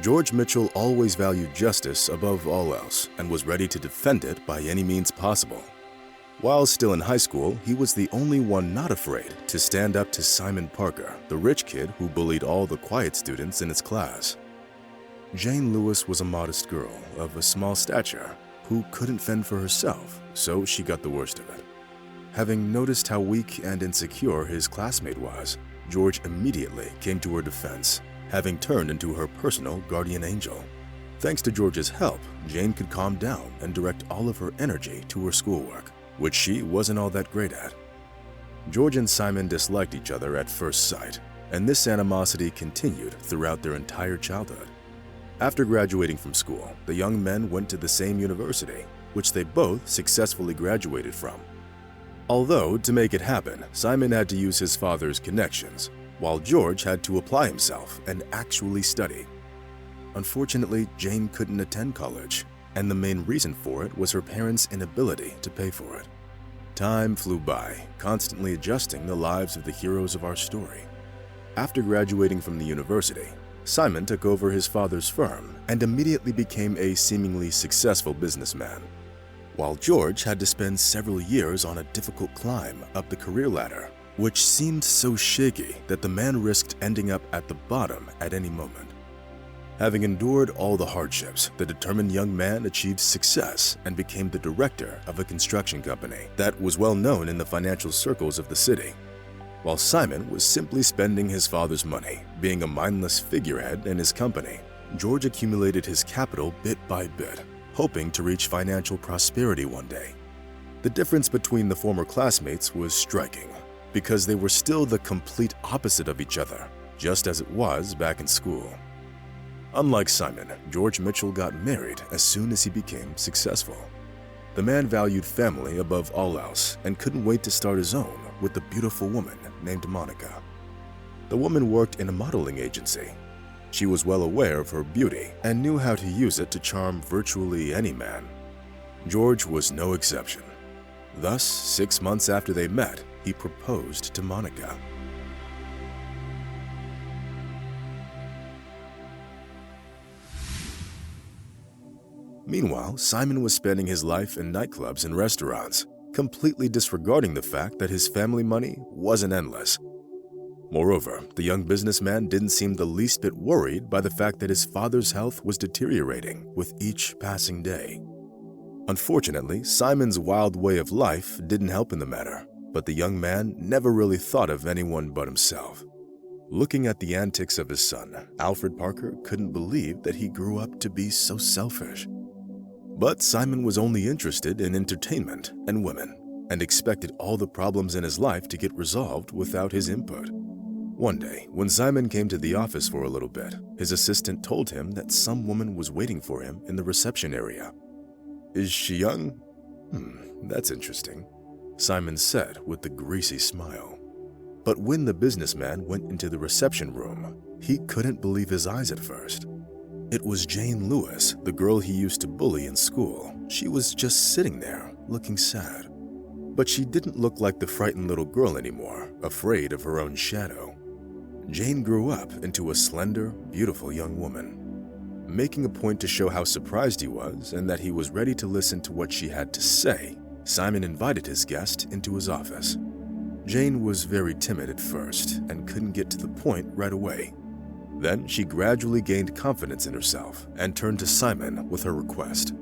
George Mitchell always valued justice above all else and was ready to defend it by any means possible. While still in high school, he was the only one not afraid to stand up to Simon Parker, the rich kid who bullied all the quiet students in his class. Jane Lewis was a modest girl of a small stature who couldn't fend for herself, so she got the worst of it. Having noticed how weak and insecure his classmate was, George immediately came to her defense, having turned into her personal guardian angel. Thanks to George's help, Jane could calm down and direct all of her energy to her schoolwork, which she wasn't all that great at. George and Simon disliked each other at first sight, and this animosity continued throughout their entire childhood. After graduating from school, the young men went to the same university, which they both successfully graduated from. Although, to make it happen, Simon had to use his father's connections, while George had to apply himself and actually study. Unfortunately, Jane couldn't attend college, and the main reason for it was her parents' inability to pay for it. Time flew by, constantly adjusting the lives of the heroes of our story. After graduating from the university, Simon took over his father's firm and immediately became a seemingly successful businessman, while George had to spend several years on a difficult climb up the career ladder, which seemed so shaky that the man risked ending up at the bottom at any moment. Having endured all the hardships, the determined young man achieved success and became the director of a construction company that was well known in the financial circles of the city. While Simon was simply spending his father's money, being a mindless figurehead in his company, George accumulated his capital bit by bit, hoping to reach financial prosperity one day. The difference between the former classmates was striking, because they were still the complete opposite of each other, just as it was back in school. Unlike Simon, George Mitchell got married as soon as he became successful. The man valued family above all else and couldn't wait to start his own with a beautiful woman named Monica. The woman worked in a modeling agency. She was well aware of her beauty and knew how to use it to charm virtually any man. George was no exception. Thus, 6 months after they met, he proposed to Monica. Meanwhile, Simon was spending his life in nightclubs and restaurants, completely disregarding the fact that his family money wasn't endless. Moreover, the young businessman didn't seem the least bit worried by the fact that his father's health was deteriorating with each passing day. Unfortunately, Simon's wild way of life didn't help in the matter, but the young man never really thought of anyone but himself. Looking at the antics of his son, Alfred Parker couldn't believe that he grew up to be so selfish. But Simon was only interested in entertainment and women, and expected all the problems in his life to get resolved without his input. One day, when Simon came to the office for a little bit, his assistant told him that some woman was waiting for him in the reception area. "Is she young? That's interesting," Simon said with a greasy smile. But when the businessman went into the reception room, he couldn't believe his eyes at first. It was Jane Lewis, the girl he used to bully in school. She was just sitting there, looking sad. But she didn't look like the frightened little girl anymore, afraid of her own shadow. Jane grew up into a slender, beautiful young woman. Making a point to show how surprised he was and that he was ready to listen to what she had to say, Simon invited his guest into his office. Jane was very timid at first and couldn't get to the point right away. Then she gradually gained confidence in herself and turned to Simon with her request.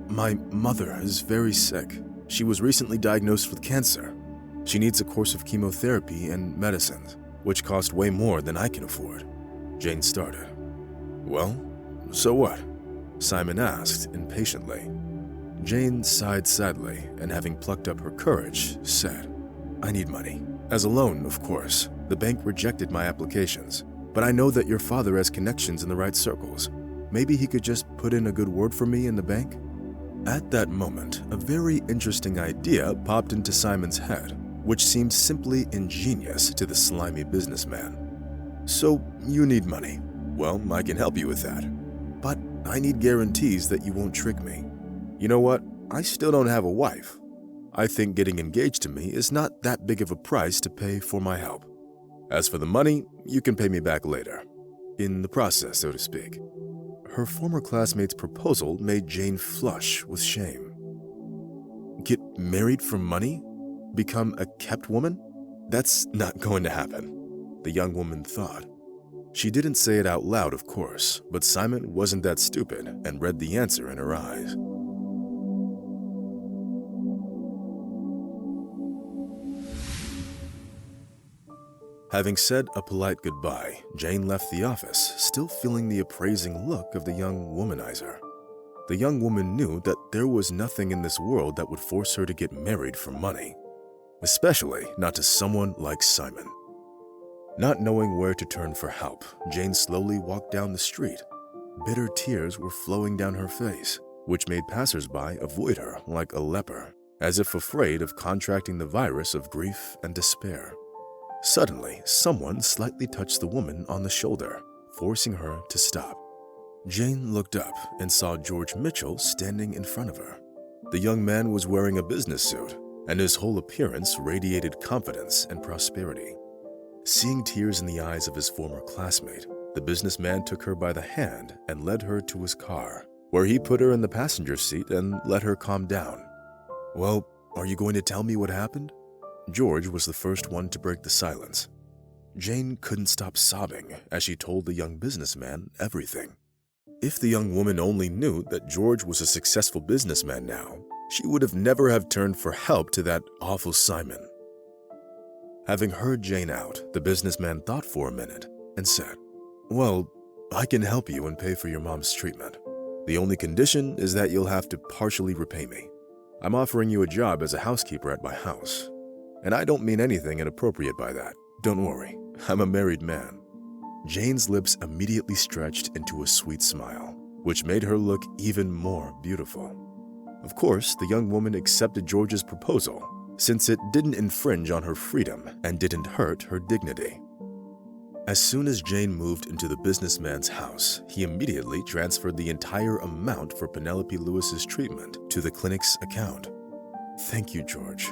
"My mother is very sick. She was recently diagnosed with cancer. She needs a course of chemotherapy and medicines, which cost way more than I can afford," Jane started. "Well, so what?" Simon asked impatiently. Jane sighed sadly and, having plucked up her courage, said, "I need money. As a loan, of course. The bank rejected my applications. But I know that your father has connections in the right circles. Maybe he could just put in a good word for me in the bank?" At that moment, a very interesting idea popped into Simon's head, which seemed simply ingenious to the slimy businessman. "So, you need money. Well, I can help you with that. But I need guarantees that you won't trick me. You know what? I still don't have a wife. I think getting engaged to me is not that big of a price to pay for my help. As for the money, you can pay me back later. in the process, so to speak. Her former classmate's proposal made Jane flush with shame. Get married for money? Become a kept woman? That's not going to happen, the young woman thought. She didn't say it out loud, of course, but Simon wasn't that stupid and read the answer in her eyes. Having said a polite goodbye, Jane left the office, still feeling the appraising look of the young womanizer. The young woman knew that there was nothing in this world that would force her to get married for money, especially not to someone like Simon. Not knowing where to turn for help, Jane slowly walked down the street. Bitter tears were flowing down her face, which made passers-by avoid her like a leper, as if afraid of contracting the virus of grief and despair. Suddenly, someone slightly touched the woman on the shoulder, forcing her to stop. Jane looked up and saw George Mitchell standing in front of her. The young man was wearing a business suit, and his whole appearance radiated confidence and prosperity. Seeing tears in the eyes of his former classmate, the businessman took her by the hand and led her to his car, where he put her in the passenger seat and let her calm down. "Well, are you going to tell me what happened?" George was the first one to break the silence. Jane couldn't stop sobbing as she told the young businessman everything. If the young woman only knew that George was a successful businessman now, she would have never have turned for help to that awful Simon. Having heard Jane out, the businessman thought for a minute and said, "Well, I can help you and pay for your mom's treatment. The only condition is that you'll have to partially repay me. I'm offering you a job as a housekeeper at my house. And I don't mean anything inappropriate by that. Don't worry, I'm a married man." Jane's lips immediately stretched into a sweet smile, which made her look even more beautiful. Of course, the young woman accepted George's proposal, since it didn't infringe on her freedom and didn't hurt her dignity. As soon as Jane moved into the businessman's house, he immediately transferred the entire amount for Penelope Lewis's treatment to the clinic's account. "Thank you, George,"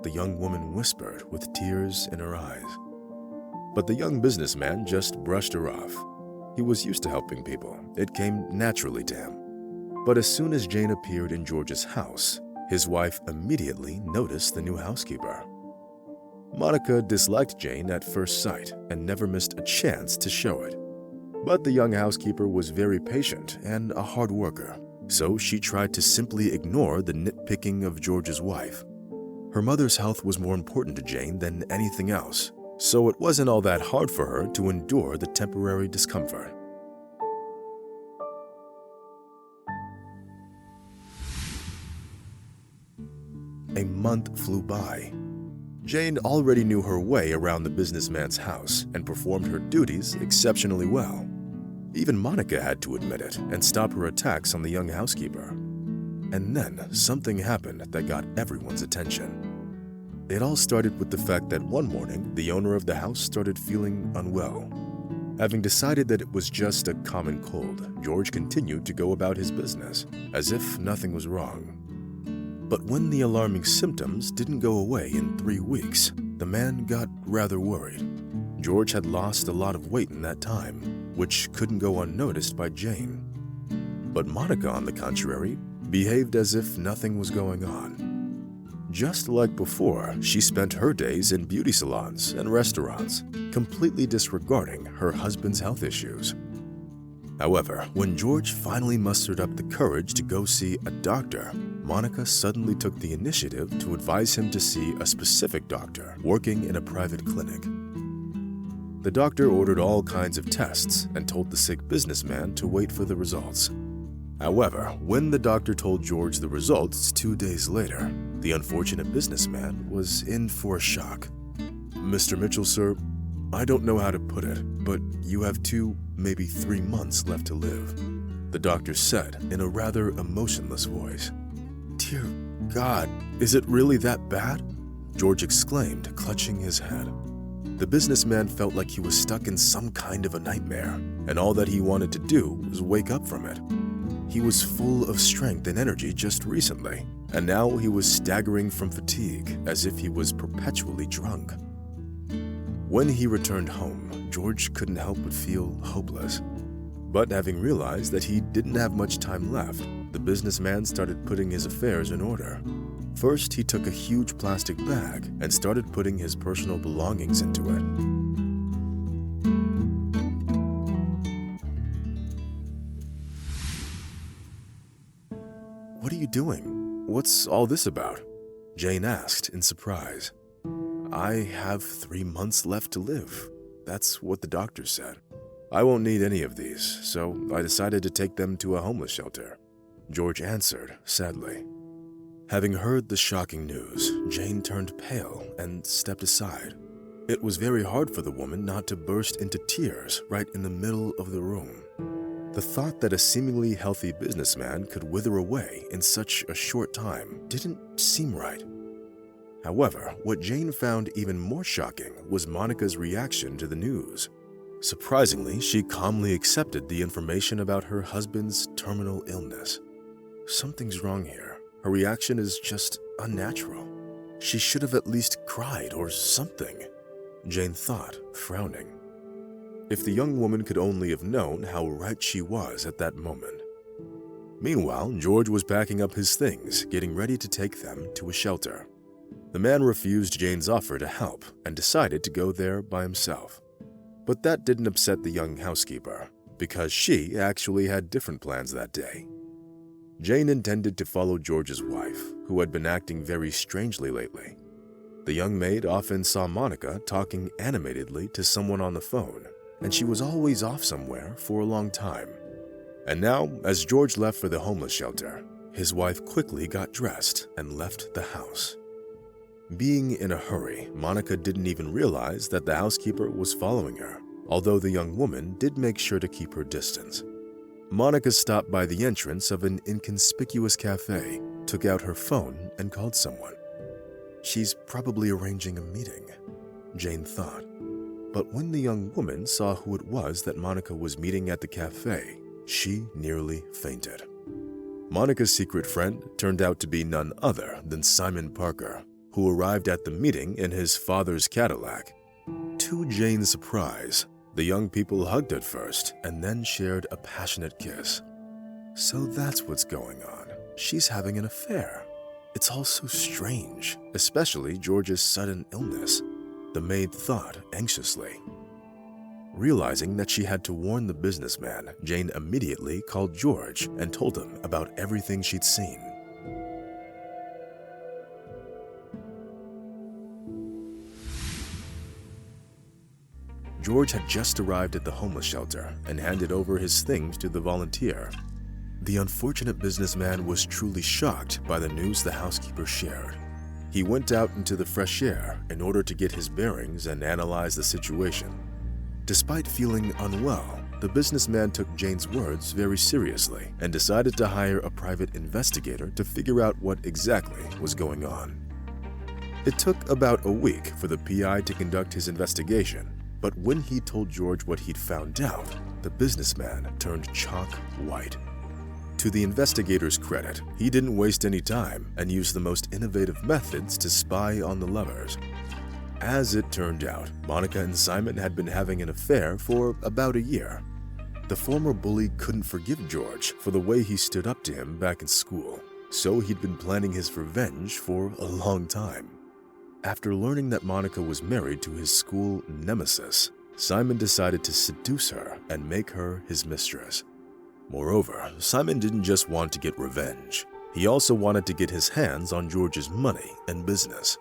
the young woman whispered with tears in her eyes. But the young businessman just brushed her off. He was used to helping people. It came naturally to him. But as soon as Jane appeared in George's house, his wife immediately noticed the new housekeeper. Monica disliked Jane at first sight and never missed a chance to show it. But the young housekeeper was very patient and a hard worker, so she tried to simply ignore the nitpicking of George's wife. Her mother's health was more important to Jane than anything else, so it wasn't all that hard for her to endure the temporary discomfort. A month flew by. Jane already knew her way around the businessman's house and performed her duties exceptionally well. Even Monica had to admit it and stop her attacks on the young housekeeper. And then something happened that got everyone's attention. It all started with the fact that one morning, the owner of the house started feeling unwell. Having decided that it was just a common cold, George continued to go about his business, as if nothing was wrong. But when the alarming symptoms didn't go away in 3 weeks, the man got rather worried. George had lost a lot of weight in that time, which couldn't go unnoticed by Jane. But Monica, on the contrary, behaved as if nothing was going on. Just like before, she spent her days in beauty salons and restaurants, completely disregarding her husband's health issues. However, when George finally mustered up the courage to go see a doctor, Monica suddenly took the initiative to advise him to see a specific doctor working in a private clinic. The doctor ordered all kinds of tests and told the sick businessman to wait for the results. However, when the doctor told George the results 2 days later, the unfortunate businessman was in for a shock. "Mr. Mitchell, sir, I don't know how to put it, but you have 2, maybe 3 months left to live," the doctor said in a rather emotionless voice. "Dear God, is it really that bad?" George exclaimed, clutching his head. The businessman felt like he was stuck in some kind of a nightmare, and all that he wanted to do was wake up from it. He was full of strength and energy just recently, and now he was staggering from fatigue as if he was perpetually drunk. When he returned home, George couldn't help but feel hopeless. But having realized that he didn't have much time left, the businessman started putting his affairs in order. First, he took a huge plastic bag and started putting his personal belongings into it. "What are you doing? What's all this about?" Jane asked in surprise. "I have 3 months left to live. That's what the doctor said. I won't need any of these, so I decided to take them to a homeless shelter," George answered sadly. Having heard the shocking news, Jane turned pale and stepped aside. It was very hard for the woman not to burst into tears right in the middle of the room. The thought that a seemingly healthy businessman could wither away in such a short time didn't seem right. However, what Jane found even more shocking was Monica's reaction to the news. Surprisingly, she calmly accepted the information about her husband's terminal illness. Something's wrong here. Her reaction is just unnatural. She should have at least cried or something, Jane thought, frowning. If the young woman could only have known how right she was at that moment. Meanwhile, George was packing up his things, getting ready to take them to a shelter. The man refused Jane's offer to help and decided to go there by himself. But that didn't upset the young housekeeper, because she actually had different plans that day. Jane intended to follow George's wife, who had been acting very strangely lately. The young maid often saw Monica talking animatedly to someone on the phone, and she was always off somewhere for a long time. And now, as George left for the homeless shelter, his wife quickly got dressed and left the house. Being in a hurry, Monica didn't even realize that the housekeeper was following her, although the young woman did make sure to keep her distance. Monica stopped by the entrance of an inconspicuous cafe, took out her phone, and called someone. She's probably arranging a meeting, Jane thought. But when the young woman saw who it was that Monica was meeting at the cafe, she nearly fainted. Monica's secret friend turned out to be none other than Simon Parker, who arrived at the meeting in his father's Cadillac. To Jane's surprise, the young people hugged at first and then shared a passionate kiss. So that's what's going on. She's having an affair. It's all so strange, especially George's sudden illness, the maid thought anxiously. Realizing that she had to warn the businessman, Jane immediately called George and told him about everything she'd seen. George had just arrived at the homeless shelter and handed over his things to the volunteer. The unfortunate businessman was truly shocked by the news the housekeeper shared. He went out into the fresh air in order to get his bearings and analyze the situation. Despite feeling unwell, the businessman took Jane's words very seriously and decided to hire a private investigator to figure out what exactly was going on. It took about a week for the PI to conduct his investigation. But when he told George what he'd found out, the businessman turned chalk white. To the investigator's credit, he didn't waste any time and used the most innovative methods to spy on the lovers. As it turned out, Monica and Simon had been having an affair for about a year. The former bully couldn't forgive George for the way he stood up to him back in school, so he'd been planning his revenge for a long time. After learning that Monica was married to his school nemesis, Simon decided to seduce her and make her his mistress. Moreover, Simon didn't just want to get revenge. He also wanted to get his hands on George's money and business.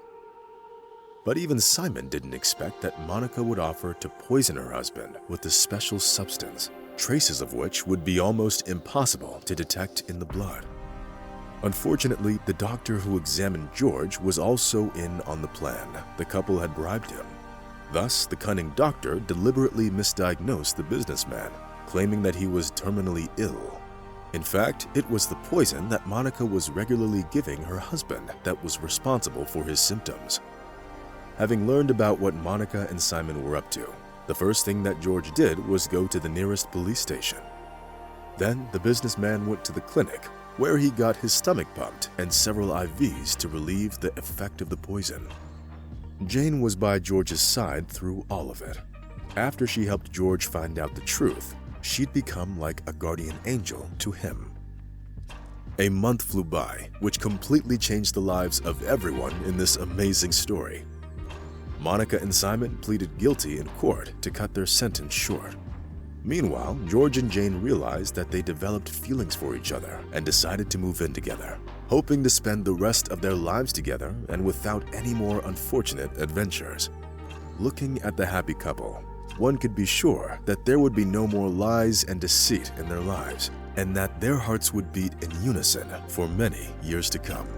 But even Simon didn't expect that Monica would offer to poison her husband with a special substance, traces of which would be almost impossible to detect in the blood. Unfortunately, the doctor who examined George was also in on the plan. The couple had bribed him. Thus, the cunning doctor deliberately misdiagnosed the businessman, claiming that he was terminally ill. In fact, it was the poison that Monica was regularly giving her husband that was responsible for his symptoms. Having learned about what Monica and Simon were up to, the first thing that George did was go to the nearest police station. Then, the businessman went to the clinic, where he got his stomach pumped and several IVs to relieve the effect of the poison. Jane was by George's side through all of it. After she helped George find out the truth, she'd become like a guardian angel to him. A month flew by, which completely changed the lives of everyone in this amazing story. Monica and Simon pleaded guilty in court to cut their sentence short. Meanwhile, George and Jane realized that they developed feelings for each other and decided to move in together, hoping to spend the rest of their lives together and without any more unfortunate adventures. Looking at the happy couple, one could be sure that there would be no more lies and deceit in their lives, and that their hearts would beat in unison for many years to come.